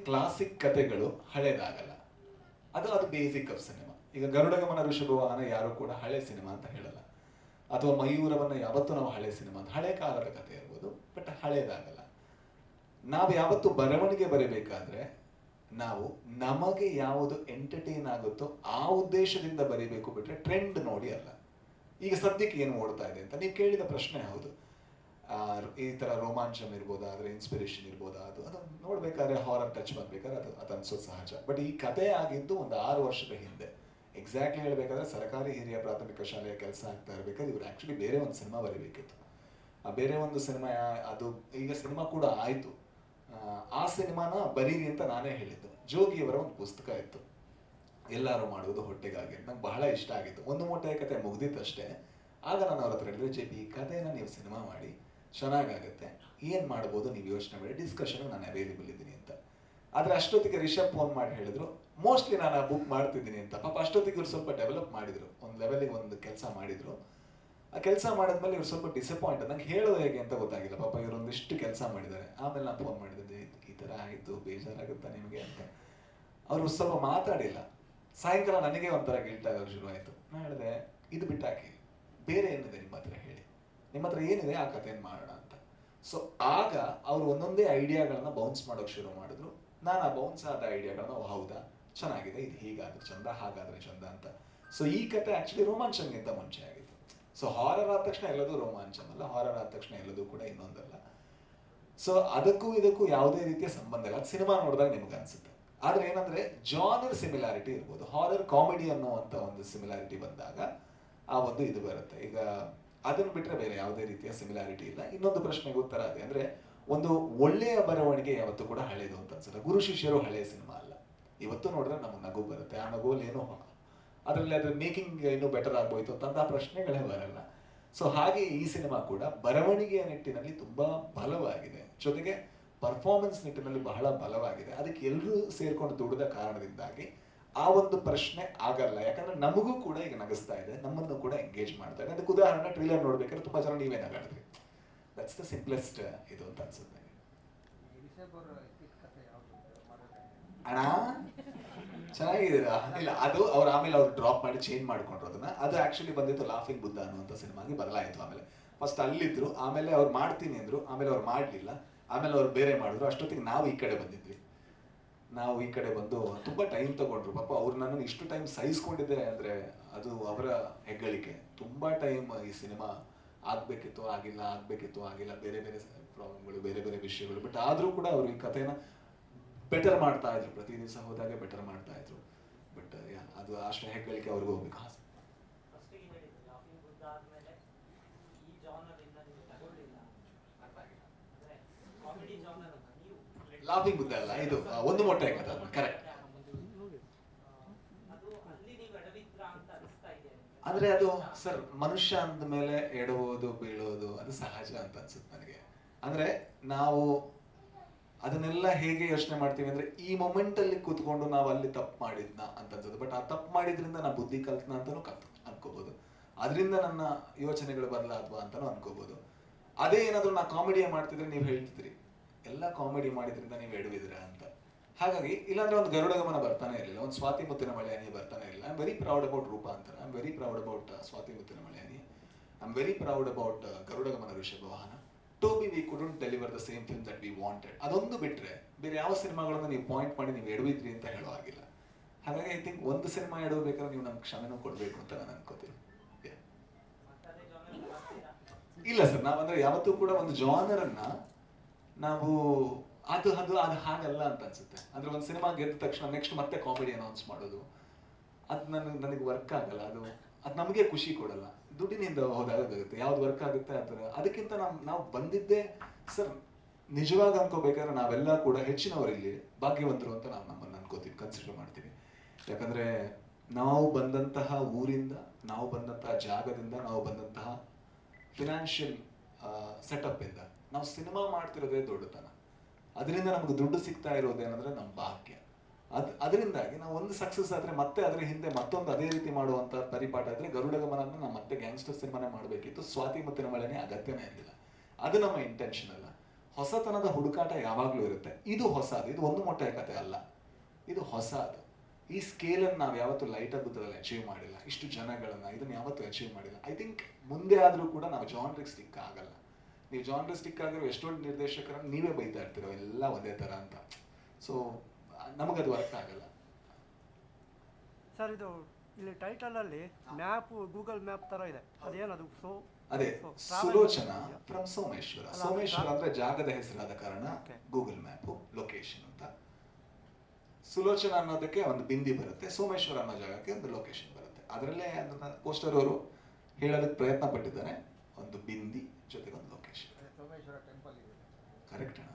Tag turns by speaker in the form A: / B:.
A: Classic ಕಥೆಗಳು ಹಳೇದಾಗಲ್ಲ. ಅದು basic of cinema. ಈಗ ಗರುಡಗಮನ ಋಷಭವಾಹನ ಯಾರು ಕೂಡ ಹಳೆ ಸಿನಿಮಾ ಅಂತ ಹೇಳಲ್ಲ, ಅಥವಾ ಮಯೂರವನ್ನ ಯಾವತ್ತೂ ನಾವು ಹಳೆ ಸಿನಿಮಾ ಅಂತ, ಹಳೆ ಕಾಲದ ಕಥೆ ಇರ್ಬೋದು, ಬಟ್ ಹಳೇದಾಗಲ್ಲ. ನಾವು ಯಾವತ್ತು ಬರವಣಿಗೆ ಬರೀಬೇಕಾದ್ರೆ ನಾವು ನಮಗೆ ಯಾವುದು ಎಂಟರ್ಟೈನ್ ಆಗುತ್ತೋ ಆ ಉದ್ದೇಶದಿಂದ ಬರೀಬೇಕು, ಬಿಟ್ರೆ ಟ್ರೆಂಡ್ ನೋಡಿ ಅಲ್ಲ. ಈಗ ಸದ್ಯಕ್ಕೆ ಏನು ಓಡ್ತಾ ಇದೆ ಅಂತ ನೀವು ಕೇಳಿದ ಪ್ರಶ್ನೆ ಹೌದು. ಈ ತರ ರೋಮಾಂಚನ ಇರ್ಬೋದಾ, ಅದ್ರ ಇನ್ಸ್ಪಿರೇಷನ್ ಇರ್ಬೋದಾ, ಅದು ನೋಡ್ಬೇಕಾದ್ರೆ ಹಾರರ್ ಟಚ್ ಬರ್ಬೇಕಾದ್ರೆ ಅದು ಅನ್ಸೋದು ಸಹಜ. ಬಟ್ ಈ ಕಥೆ ಆಗಿದ್ದು ಒಂದು 6 ವರ್ಷದ ಹಿಂದೆ. ಎಕ್ಸಾಕ್ಟ್ಲಿ ಹೇಳ್ಬೇಕಾದ್ರೆ ಸರ್ಕಾರಿ ಹಿರಿಯ ಪ್ರಾಥಮಿಕ ಶಾಲೆಯ ಕೆಲಸ ಆಗ್ತಾ ಇರ್ಬೇಕಾದ್ರೆ ಇವ್ರು ಆಕ್ಚುಲಿ ಬೇರೆ ಒಂದು ಸಿನಿಮಾ ಬರೀಬೇಕಿತ್ತು. ಆ ಬೇರೆ ಒಂದು ಸಿನಿಮಾ, ಅದು ಈಗ ಸಿನಿಮಾ ಕೂಡ ಆಯ್ತು. ಆ ಸಿನಿಮಾನ ಬರೀರಿ ಅಂತ ನಾನೇ ಹೇಳಿದ್ದು. ಜೋಗಿಯವರ ಒಂದು ಪುಸ್ತಕ ಇತ್ತು, ಎಲ್ಲರೂ ಮಾಡುವುದು ಹೊಟ್ಟೆಗಾಗಿ. ನಂಗೆ ಬಹಳ ಇಷ್ಟ ಆಗಿತ್ತು. ಒಂದು ಮೂಟೆ ಕತೆ ಮುಗ್ದಿತ್ತಷ್ಟೇ. ಆಗ ನಾನು ಅವ್ರ ಹತ್ರ ಹೇಳಿದ್ರೆ, ಜೆ ಪಿ, ಈ ಕಥೆನ ನೀವು ಸಿನಿಮಾ ಮಾಡಿ ಚೆನ್ನಾಗಾಗುತ್ತೆ, ಏನು ಮಾಡ್ಬೋದು ನೀವು ಯೋಚನೆ ಮಾಡಿ, ಡಿಸ್ಕಷನ್ ನಾನು ಅವೈಲೇಬಲ್ ಇದ್ದೀನಿ ಅಂತ. ಆದರೆ ಅಷ್ಟೊತ್ತಿಗೆ ರಿಷಬ್ ಫೋನ್ ಮಾಡಿ ಹೇಳಿದ್ರು, ಮೋಸ್ಟ್ಲಿ ನಾನು ಆ ಬುಕ್ ಮಾಡ್ತಿದ್ದೀನಿ ಅಂತ. ಪಾಪ ಅಷ್ಟೊತ್ತಿಗೆ ಇವ್ರು ಸ್ವಲ್ಪ ಡೆವಲಪ್ ಮಾಡಿದ್ರು, ಒಂದು ಲೆವೆಲಿಗೆ ಒಂದು ಕೆಲಸ ಮಾಡಿದ್ರು. ಆ ಕೆಲಸ ಮಾಡಿದ್ಮೇಲೆ ಇವ್ರು ಸ್ವಲ್ಪ ಡಿಸಪಾಯಿಂಟ್. ನಂಗೆ ಹೇಳೋದು ಹೇಗೆ ಅಂತ ಗೊತ್ತಾಗಿಲ್ಲ. ಪಾಪ ಇವ್ರು ಒಂದಿಷ್ಟು ಕೆಲಸ ಮಾಡಿದ್ದಾರೆ. ಆಮೇಲೆ ನಾನು ಫೋನ್ ಮಾಡಿದ್ದೆ, ಈ ಥರ ಆಯಿತು, ಬೇಜಾರಾಗುತ್ತಾ ನಿಮಗೆ ಅಂತ. ಅವರು ಸ್ವಲ್ಪ ಮಾತಾಡಿಲ್ಲ. ಸಾಯಂಕಾಲ ನನಗೆ ಒಂಥರ ಗಿಲ್ಟ್ ಆಗೋಕೆ ಶುರು ಆಯಿತು. ನಾನು ಹೇಳಿದೆ, ಇದು ಬಿಟ್ಟಾಕಿ, ಬೇರೆ ಏನಿದೆ ನಿಮ್ಮ ಹತ್ರ ಹೇಳಿ, ನಿಮ್ಮ ಹತ್ರ ಏನಿದೆ ಆ ಕಥೆಯನ್ನು ಮಾಡೋಣ ಅಂತ. ಸೊ ಆಗ ಅವರು ಒಂದೊಂದೇ ಐಡಿಯಾಗಳನ್ನ ಬೌನ್ಸ್ ಮಾಡೋಕೆ ಶುರು ಮಾಡಿದ್ರು. ನಾನು ಆ ಬೌನ್ಸ್ ಆದ ಐಡಿಯಾಗಳನ್ನ, ಹೌದಾ ಚೆನ್ನಾಗಿದೆ, ಇದು ಹೀಗಾದ್ರೆ ಚಂದ, ಹಾಗಾದ್ರೆ ಚಂದ ಅಂತ. ಸೊ ಈ ಕತೆ ಆಕ್ಚುಲಿ ರೋಮಾಂಚನ್ಗಿಂತ ಮುಂಚೆ ಆಗಿತ್ತು. ಸೊ ಹಾರರ್ ಆದ ತಕ್ಷಣ ಎಲ್ಲದೂ ರೋಮಾಂಚನಲ್ಲ, ಹಾರರ್ ಆದ ತಕ್ಷಣ ಎಲ್ಲದೂ ಕೂಡ ಇನ್ನೊಂದಲ್ಲ. ಸೊ ಅದಕ್ಕೂ ಇದಕ್ಕೂ ಯಾವುದೇ ರೀತಿಯ ಸಂಬಂಧ ಇಲ್ಲ. ಅದು ಸಿನಿಮಾ ನೋಡಿದಾಗ ನಿಮ್ಗೆ ಅನ್ಸುತ್ತೆ. ಆದ್ರೆ ಏನಂದ್ರೆ ಜಾನರ್ ಸಿಮಿಲಾರಿಟಿ ಇರ್ಬೋದು. ಹಾರರ್ ಕಾಮಿಡಿ ಅನ್ನುವಂಥ ಒಂದು ಸಿಮಿಲಾರಿಟಿ ಬಂದಾಗ ಆ ಒಂದು ಇದು ಬರುತ್ತೆ. ಈಗ ಅದನ್ನ ಬಿಟ್ರೆ ಬೇರೆ ಯಾವುದೇ ರೀತಿಯ ಸಿಮಿಲಾರಿಟಿ ಇಲ್ಲ. ಇನ್ನೊಂದು ಪ್ರಶ್ನೆಗೆ ಉತ್ತರ ಅದೇ, ಅಂದ್ರೆ ಒಂದು ಒಳ್ಳೆಯ ಬರವಣಿಗೆ ಯಾವತ್ತೂ ಕೂಡ ಹಳೇದು ಅಂತ ಅನ್ಸುತ್ತೆ. ಗುರು ಶಿಷ್ಯರು ಹಳೆಯ ಸಿನಿಮಾ ಅಲ್ಲ. ಇವತ್ತು ನೋಡಿದ್ರೆ ನಮಗೆ ನಗು ಬರುತ್ತೆ. ಆ ನಗುವಲ್ಲಿ ಏನೋ ಅದರಲ್ಲಿ ಅದ್ರ ಮೇಕಿಂಗ್ ಇನ್ನೂ ಬೆಟರ್ ಆಗ್ಬೋಯ್ತು ಅಂತ ಪ್ರಶ್ನೆಗಳೇ ಬರಲ್ಲ. ಸೊ ಹಾಗೆ ಈ ಸಿನಿಮಾ ಕೂಡ ಬರವಣಿಗೆಯ ನಿಟ್ಟಿನಲ್ಲಿ ತುಂಬಾ ಬಲವಾಗಿದೆ, ಜೊತೆಗೆ ಪರ್ಫಾರ್ಮೆನ್ಸ್ ನಿಟ್ಟಿನಲ್ಲಿ ಬಹಳ ಬಲವಾಗಿದೆ. ಅದಕ್ಕೆ ಎಲ್ಲರೂ ಸೇರ್ಕೊಂಡು ದುಡಿದ ಕಾರಣದಿಂದಾಗಿ ಆ ಒಂದು ಪ್ರಶ್ನೆ ಆಗಲ್ಲ. ಯಾಕಂದ್ರೆ ನಮಗೂ ಕೂಡ ಈಗ ನಗಿಸ್ತಾ ಇದೆ, ನಮ್ಮನ್ನು ಕೂಡ ಎಂಗೇಜ್ ಮಾಡ್ತಾ ಇದೆ. ಅದಕ್ಕೆ ಉದಾಹರಣೆ ಟ್ರೇಲರ್ ನೋಡ್ಬೇಕಾದ್ರೆ ತುಂಬಾ ಜನ ನೀವೇ ನಗಾಡಿದ್ರಿ. ದಟ್ಸ್ ದ ಸಿಂಪ್ಲೆಸ್ಟ್ ಇದು ಅಂತ ಅನ್ಸುತ್ತೆ ನನಗೆ. ಅಣ್ಣ ಚೆನ್ನಾಗಿದ್ದೀರಾ? ಇಲ್ಲ, ಅದು ಅವ್ರು ಆಮೇಲೆ ಅವ್ರು ಡ್ರಾಪ್ ಮಾಡಿ ಚೇಂಜ್ ಮಾಡ್ಕೊಂಡ್ರು ಅದನ್ನ. ಅದು ಆಕ್ಚುಲಿ ಬಂದಿತ್ತು ಲಾಫಿಂಗ್ ಬುದ್ಧ ಅನ್ನುವಂಥ ಸಿನಿಮಾಗೆ ಬದಲಾಯಿತು. ಆಮೇಲೆ ಫಸ್ಟ್ ಅಲ್ಲಿದ್ರು, ಆಮೇಲೆ ಅವ್ರು ಮಾಡ್ತೀನಿ ಅಂದ್ರು, ಆಮೇಲೆ ಅವ್ರು ಮಾಡಲಿಲ್ಲ, ಆಮೇಲೆ ಅವ್ರು ಬೇರೆ ಮಾಡಿದ್ರು. ಅಷ್ಟೊತ್ತಿಗೆ ನಾವು ಈ ಕಡೆ ಬಂದಿದ್ವಿ. ನಾವು ಈ ಕಡೆ ಬಂದು ತುಂಬಾ ಟೈಮ್ ತಗೊಂಡ್ರು. ಪಾಪ ಅವ್ರು ನನ್ನನ್ನು ಇಷ್ಟು ಟೈಮ್ ಸಹಿಸ್ಕೊಂಡಿದ್ದೆ ಅಂದ್ರೆ ಅದು ಅವರ ಹೆಗ್ಗಳಿಕೆ. ತುಂಬಾ ಟೈಮ್ ಈ ಸಿನಿಮಾ ಆಗ್ಬೇಕಿತ್ತು, ಆಗಿಲ್ಲ, ಆಗ್ಬೇಕಿತ್ತು, ಆಗಿಲ್ಲ, ಬೇರೆ ಬೇರೆ ಪ್ರಾಬ್ಲಮ್ಗಳು, ಬೇರೆ ಬೇರೆ ವಿಷಯಗಳು. ಬಟ್ ಆದ್ರೂ ಕೂಡ ಅವರು ಈ ಕಥೆನ ಬೆಟರ್ ಮಾಡ್ತಾ ಇದ್ರು. ಪ್ರತಿ ದಿವಸ ಹೋದಾಗ ಬೆಟರ್ ಮಾಡ್ತಾ ಇದ್ರು. ಬಟ್ ಅದು ಅಷ್ಟು ಹೆಗ್ಗಳಿಕೆ ಅವ್ರಿಗೂ ಹೋಗ್ಬೇಕು. ಲಾಫಿಂಗ್ ಬುದ್ಧ ಅಲ್ಲ, ಇದು ಒಂದು ಮೊಟ್ಟೆ ಕಥೆ. ಕರೆಕ್ಟ್. ಅಂದ್ರೆ ಅದು ಸರ್, ಮನುಷ್ಯ ಅಂದ ಮೇಲೆ ಎಡುವುದು ಬೀಳೋದು ಅದು ಸಹಜ ಅಂತ ಅನ್ಸುತ್ತೆ ನನಗೆ. ಅಂದ್ರೆ ನಾವು ಅದನ್ನೆಲ್ಲ ಹೇಗೆ ಯೋಚನೆ ಮಾಡ್ತೀವಿ ಅಂದ್ರೆ, ಈ ಮೊಮೆಂಟ್ ಅಲ್ಲಿ ಕೂತ್ಕೊಂಡು ನಾವು ಅಲ್ಲಿ ತಪ್ಪು ಮಾಡಿದ್ನ ಅಂತ ಅನ್ಸುತ್ತೆ. ಬಟ್ ಆ ತಪ್ಪು ಮಾಡಿದ್ರಿಂದ ನಾ ಬುದ್ಧಿ ಕಲ್ತ್ನ ಅಂತಾನು ಅನ್ಕೋಬಹುದು. ಅದರಿಂದ ನನ್ನ ಯೋಚನೆಗಳು ಬದಲಾದ್ವಾ ಅಂತಾನು ಅನ್ಕೋಬಹುದು. ಅದೇ ಏನಾದ್ರು ನಾ ಕಾಮಿಡಿಯ ಮಾಡ್ತಿದ್ರೆ ನೀವು ಹೇಳ್ತಿದ್ರಿ, ಎಲ್ಲ ಕಾಮಿಡಿ ಮಾಡಿದ್ರಿಂದ ನೀವು ಎಡವಿದ್ರ ಅಂತ. ಹಾಗಾಗಿ ಇಲ್ಲಾಂದ್ರೆ ಒಂದು ಗರುಡಗಮನ ಬರ್ತಾನೆ ಇರಲಿಲ್ಲ, ಒಂದು ಸ್ವಾತಿ ಮುತ್ತಿನ ಮಳೆಹನಿ ಬರ್ತಾನೆ ಇರಲಿಲ್ಲ. I am very proud about Roopantara, I am very proud about Swathi ಮುತ್ತಿನ ಮಳೆಹನಿ, I am very proud about Garudagamana Rishabhavahana. To be we couldn't deliver the same film that we wanted. ಅದೊಂದು ಬಿಟ್ರೆ ಬೇರೆ ಯಾವ ಸಿನಿಮಾಗಳನ್ನು ನೀವು ಪಾಯಿಂಟ್ ಮಾಡಿ ನೀವು ಎಡವಿದ್ರಿ ಅಂತ ಹೇಳೋ ಆಗಿಲ್ಲ. ಹಾಗಾಗಿ ಐ ಥಿಂಕ್ ಒಂದು ಸಿನಿಮಾ ಎಡಬೇಕಾದ್ರೆ ನೀವು ನಮ್ಗೆ ಕ್ಷಮೆನೂ ಕೊಡಬೇಕು ಅಂತ ನಾನು ಅನ್ಕೋತೀನಿ. ಇಲ್ಲ ಸರ್, ನಾವಂದ್ರೆ ಯಾವತ್ತೂ ಕೂಡ ಒಂದು ಜಾನರ್ ಅನ್ನ ನಾವು ಅದು ಅದು ಅದು ಹಾಗಲ್ಲ ಅಂತ ಅನ್ಸುತ್ತೆ. ಅಂದ್ರೆ ಒಂದು ಸಿನಿಮಾ ಗೆದ್ದ ತಕ್ಷಣ ನೆಕ್ಸ್ಟ್ ಮತ್ತೆ ಕಾಮಿಡಿ ಅನೌನ್ಸ್ ಮಾಡೋದು, ಅದು ನನಗೆ ವರ್ಕ್ ಆಗಲ್ಲ. ಅದು ನಮಗೆ ಖುಷಿ ಕೊಡಲ್ಲ. ದುಡ್ಡಿನಿಂದ ಹೋದಾಗುತ್ತೆ. ಯಾವ್ದು ವರ್ಕ್ ಆಗುತ್ತೆ ಅದಕ್ಕಿಂತ ನಾವು ಬಂದಿದ್ದೇ ಸರ್, ನಿಜವಾಗಿ ಅನ್ಕೋಬೇಕಾದ್ರೆ ನಾವೆಲ್ಲ ಕೂಡ ಹೆಚ್ಚಿನವರು ಇಲ್ಲಿ ಭಾಗ್ಯವಂತರು ಅಂತ ನಾವು ನಮ್ಮನ್ನು ಅನ್ಕೋತೀವಿ, ಕನ್ಸಿಡರ್ ಮಾಡ್ತೀವಿ. ಯಾಕಂದ್ರೆ ನಾವು ಬಂದಂತಹ ಊರಿಂದ, ನಾವು ಬಂದಂತಹ ಜಾಗದಿಂದ, ನಾವು ಬಂದಂತಹ ಫಿನಾನ್ಷಿಯಲ್ ಸೆಟಪ್ ಇಂದ ನಾವು ಸಿನಿಮಾ ಮಾಡ್ತಿರೋದೇ ದೊಡ್ಡತನ. ಅದರಿಂದ ನಮ್ಗೆ ದುಡ್ಡು ಸಿಗ್ತಾ ಇರೋದೇನಂದ್ರೆ ನಮ್ಮ ಭಾಗ್ಯ. ಅದರಿಂದಾಗಿ ನಾವು ಒಂದು ಸಕ್ಸಸ್ ಆದ್ರೆ ಮತ್ತೆ ಅದ್ರ ಹಿಂದೆ ಮತ್ತೊಂದು ಅದೇ ರೀತಿ ಮಾಡುವಂತ ಪರಿಪಾಠ ಇದ್ರೆ ಗರುಡಗಮನ ನಾವು ಮತ್ತೆ ಗ್ಯಾಂಗ್ಸ್ಟರ್ ಸಿನಿಮಾನೇ ಮಾಡಬೇಕಿತ್ತು. ಸ್ವಾತಿ ಮುತ್ತಿನ ಮಳೆನೇ ಅಗತ್ಯನೇ ಇರಲಿಲ್ಲ. ಅದು ನಮ್ಮ ಇಂಟೆನ್ಷನ್ ಅಲ್ಲ. ಹೊಸತನದ ಹುಡುಕಾಟ ಯಾವಾಗಲೂ ಇರುತ್ತೆ. ಇದು ಹೊಸದು, ಇದು ಒಂದು ಮೊಟ್ಟೆಯ ಕತೆ ಅಲ್ಲ, ಇದು ಹೊಸದು. ಈ ಸ್ಕೇಲನ್ನು ನಾವು ಯಾವತ್ತೂ ಲೈಟ್ ಅದ್ಭುತದಲ್ಲಿ ಅಚೀವ್ ಮಾಡಿಲ್ಲ, ಇಷ್ಟು ಜನಗಳನ್ನ ಇದನ್ನು ಯಾವತ್ತೂ ಅಚೀವ್ ಮಾಡಿಲ್ಲ. ಐ ಥಿಂಕ್ ಮುಂದೆ ಆದರೂ ಕೂಡ ನಾವು ಜಾನ್ರಿಗೆ ಸ್ಟಿಕ್ ಆಗಲ್ಲ. ನೀವು ಜಾನ್ರಿಗೆ ಸ್ಟಿಕ್ ಆಗಿರೋ ಎಷ್ಟೊಂದು ನಿರ್ದೇಶಕರನ್ನು ನೀವೇ ಬೈತಾ ಇರ್ತೀರೋ ಎಲ್ಲ ಒಂದೇ ಥರ ಅಂತ. ಸೊ ನಮಗದು ಅರ್ಥ ಆಗಲ್ಲ
B: ಸರ್. ಇದು ಇಲ್ಲಿ ಟೈಟಲ್ ಅಲ್ಲಿ ಮ್ಯಾಪ್, ಗೂಗಲ್ ಮ್ಯಾಪ್ ತರ ಇದೆ, ಅದೇನದು?
A: ಅದೇ ಸುಲೋಚನಾ ಫ್ರಮ್ ಸೋಮೇಶ್ವರ. ಸೋಮೇಶ್ವರ ಅಂದ್ರೆ ಜಾಗದ ಹೆಸರಾದ ಕಾರಣ ಗೂಗಲ್ ಮ್ಯಾಪ್ ಲೊಕೇಶನ್ ಅಂತ. ಸುಲೋಚನಾ ಅನ್ನೋದಕ್ಕೆ ಒಂದು ಬಿಂದಿ ಬರುತ್ತೆ, ಸೋಮೇಶ್ವರ ಅನ್ನೋ ಜಾಗಕ್ಕೆ ಒಂದು ಲೊಕೇಶನ್ ಬರುತ್ತೆ. ಅದರಲ್ಲೇ ಅದನ್ನ ಪೋಸ್ಟರ್ ಅವರು ಹೇಳೋದಕ್ಕೆ ಪ್ರಯತ್ನ ಪಟ್ಟಿದ್ದಾರೆ, ಒಂದು ಬಿಂದಿ ಜೊತೆಗೆ ಒಂದು ಲೊಕೇಶನ್. ಕರೆಕ್ಟ್ ಅಣ್ಣ.